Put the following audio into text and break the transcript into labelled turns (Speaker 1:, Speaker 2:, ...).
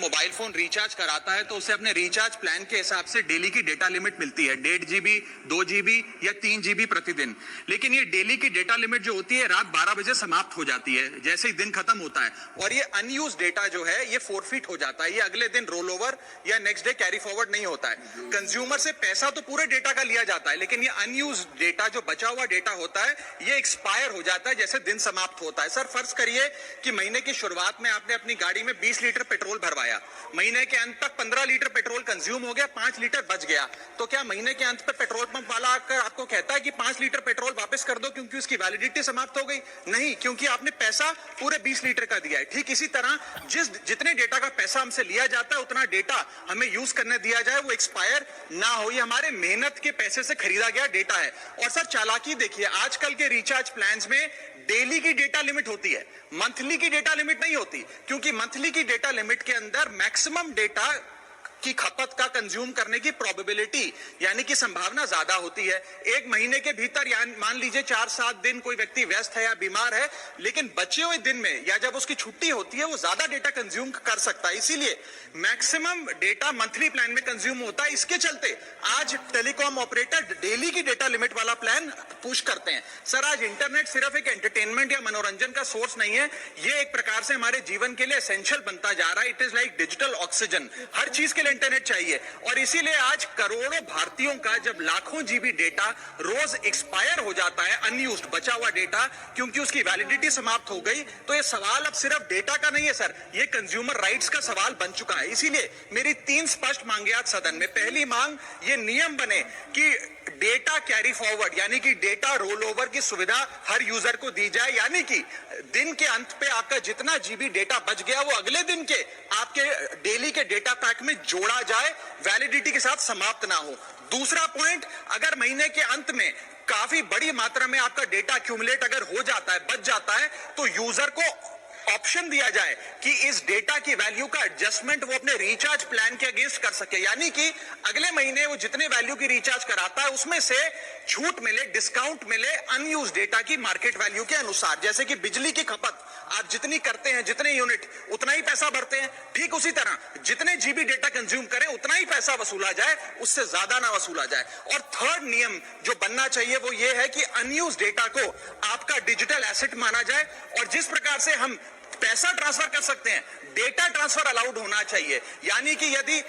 Speaker 1: Mobile phone recharge कराता है तो उसे अपने रिचार्ज प्लान के हिसाब से डेली की डेटा लिमिट मिलती है, 1.5 GB, 2 GB या 3 GB प्रतिदिन। लेकिन ये डेली की डेटा लिमिट जो होती है रात 12 बजे समाप्त हो जाती है, जैसे ही दिन खत्म होता है, और ये अनयूज डेटा जो है ये फोरफिट हो जाता है, ये अगले दिन रोल ओवर या नेक्स्ट डे कैरी फॉरवर्ड नहीं होता है। कंज्यूमर से पैसा तो पूरे डेटा का लिया जाता है, लेकिन ये अनयूज डेटा जो बचा हुआ डेटा होता है ये एक्सपायर हो जाता है जैसे दिन समाप्त होता है। सर फर्ज करिए कि महीने की शुरुआत में आपने अपनी गाड़ी में 20 लीटर पेट्रोल भरवाया, महीने के अंत तक 15 लीटर पेट्रोल कंज्यूम हो गया, 5 लीटर बच गया, तो क्या महीने के अंत पे पेट्रोल पंप वाला आकर आपको कहता है कि 5 लीटर पेट्रोल वापस कर दो क्योंकि उसकी वैलिडिटी समाप्त हो गई? नहीं, क्योंकि आपने पैसा पूरे 20 लीटर का दिया है। ठीक इसी तरह जितने डेटा का पैसा हमसे लिया जाता है उतना डेटा हमें यूज करने दिया जाए, वो एक्सपायर ना हो। ये हमारे मेहनत के पैसे से खरीदा गया डेटा है। और सर चालाकी देखिए, आजकल के रिचार्ज प्लान्स में डेली की डेटा लिमिट होती है, मंथली की डेटा लिमिट नहीं होती, क्योंकि मंथली की डेटा लिमिट के अंदर मैक्सिमम डेटा की खपत का कंज्यूम करने की प्रोबेबिलिटी यानी कि संभावना ज्यादा होती है। एक महीने के भीतर मान लीजिए 4-7 दिन कोई व्यक्ति व्यस्त है या बीमार है, लेकिन बचे हुए दिन में या जब उसकी छुट्टी होती है वो ज्यादा डेटा कंज्यूम कर सकता है, इसीलिए मैक्सिमम डेटा मंथली प्लान में कंज्यूम होता है। इसके चलते आज टेलीकॉम ऑपरेटर डेली की डेटा लिमिट वाला प्लान पुश करते हैं। सर आज इंटरनेट सिर्फ एक एंटरटेनमेंट या मनोरंजन का सोर्स नहीं है, ये एक प्रकार से हमारे जीवन के लिए एसेंशियल बनता जा रहा है। It is like digital oxygen, हर चीज के लिए इंटरनेट चाहिए। और इसीलिए आज करोड़ों भारतीयों का जब लाखों जीबी डेटा रोज एक्सपायर हो जाता है, अनयूज्ड बचा हुआ डेटा, क्योंकि उसकी वैलिडिटी समाप्त हो गई, तो ये सवाल अब सिर्फ डेटा का नहीं है सर, ये कंज्यूमर राइट्स का सवाल बन चुका है। इसीलिए मेरी 3 स्पष्ट मांगे आज सदन में। पहली मांग, ये नियम बने कि डेटा कैरी फॉरवर्ड यानी कि डेटा रोल ओवर की सुविधा हर यूजर को दी जाए, यानी कि दिन के अंत पे आपका जितना जीबी डेटा बच गया वो अगले दिन के आपके डेली के डेटा पैक में जोड़ा जाए, वैलिडिटी के साथ समाप्त ना हो। दूसरा पॉइंट, अगर महीने के अंत में काफी बड़ी मात्रा में आपका डेटा एक्यूमुलेट अगर हो जाता है, बच जाता है, तो यूजर को ऑप्शन दिया जाए कि इस डेटा की वैल्यू का एडजस्टमेंट वो अपने रिचार्ज प्लान के अगेंस्ट कर सके, यानी कि अगले महीने वो जितने वैल्यू की रिचार्ज कराता है उसमें से छूट मिले, डिस्काउंट मिले अनयूज डेटा की मार्केट वैल्यू के अनुसार। जैसे कि बिजली की खपत आप जितनी करते हैं, जितने यूनिट उतना ही पैसा भरते हैं, ठीक उसी तरह जितने जीबी डेटा कंज्यूम करें उतना ही पैसा वसूला जाए, उससे ज्यादा ना वसूला जाए। और थर्ड नियम जो बनना चाहिए वो ये है कि अनयूज डेटा को आपका डिजिटल एसेट माना जाए, और जिस प्रकार से हम पैसा ट्रांसफर कर सकते हैं, डेटा ट्रांसफर अलाउड होना चाहिए। यानी कि यदि